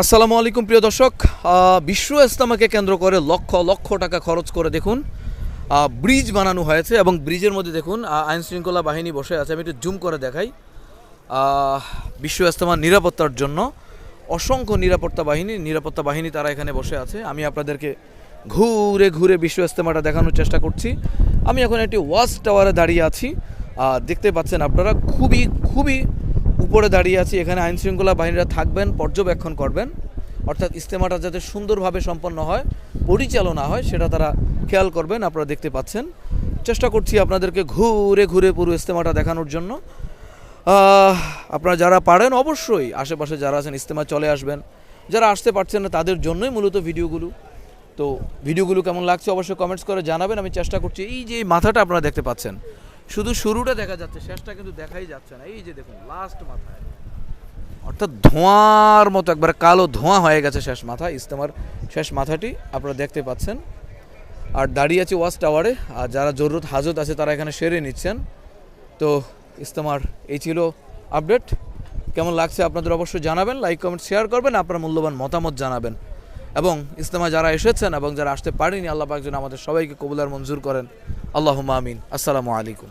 আসসালামু আলাইকুম প্রিয় দর্শক, বিশ্ব ইজতেমাকে কেন্দ্র করে লক্ষ লক্ষ টাকা খরচ করে দেখুন ব্রিজ বানানো হয়েছে এবং ব্রিজের মধ্যে দেখুন আইনশৃঙ্খলা বাহিনী বসে আছে। আমি একটু জুম করে দেখাই। বিশ্ব ইজতেমার নিরাপত্তার জন্য অসংখ্য নিরাপত্তা বাহিনী তারা এখানে বসে আছে। আমি আপনাদেরকে ঘুরে ঘুরে বিশ্ব ইজতেমাটা দেখানোর চেষ্টা করছি। আমি এখন একটি ওয়াচ টাওয়ারে দাঁড়িয়ে আছি, দেখতে পাচ্ছেন আপনারা, খুবই উপরে দাঁড়িয়ে আছি। এখানে আইনশৃঙ্খলা বাহিনীরা থাকবেন, পর্যবেক্ষণ করবেন, অর্থাৎ ইজতেমাটা যাতে সুন্দরভাবে সম্পন্ন হয়, পরিচালনা হয়, সেটা তারা খেয়াল করবেন। আপনারা দেখতে পাচ্ছেন, চেষ্টা করছি আপনাদেরকে ঘুরে ঘুরে পুরো ইজতেমাটা দেখানোর জন্য। আপনারা যারা পারেন অবশ্যই আশেপাশে যারা আছেন ইজতেমা চলে আসবেন, যারা আসতে পারছেন না তাদের জন্যই মূলত ভিডিওগুলো। তো ভিডিওগুলো কেমন লাগছে অবশ্যই কমেন্টস করে জানাবেন। আমি চেষ্টা করছি, এই যে মাথাটা আপনারা দেখতে পাচ্ছেন, শুধু শুরুটা দেখা যাচ্ছে, শেষটা কিন্তু দেখাই যাচ্ছে না। এই যে দেখুন লাস্ট মাথায়, অর্থাৎ ধোঁয়ার মতো একবার কালো ধোঁয়া হয়ে গেছে শেষ মাথা, ইজতেমার শেষ মাথাটি আপনারা দেখতে পাচ্ছেন। আর দাঁড়িয়ে আছে ওয়াচ টাওয়ারে, আর যারা জরুরত হাজত আছে তারা এখানে সেরে নিচ্ছেন। তো ইজতেমার এই ছিল আপডেট। কেমন লাগছে আপনাদের অবশ্যই জানাবেন, লাইক কমেন্ট শেয়ার করবেন, আপনার মূল্যবান মতামত জানাবেন। এবং ইজতেমা যারা এসেছেন এবং যারা আসতে পারেনি, আল্লাহ পাক যেন আমাদের সবাইকে কবুল আর মঞ্জুর করেন। আল্লাহুম্মা আমিন। আসসালামু আলাইকুম।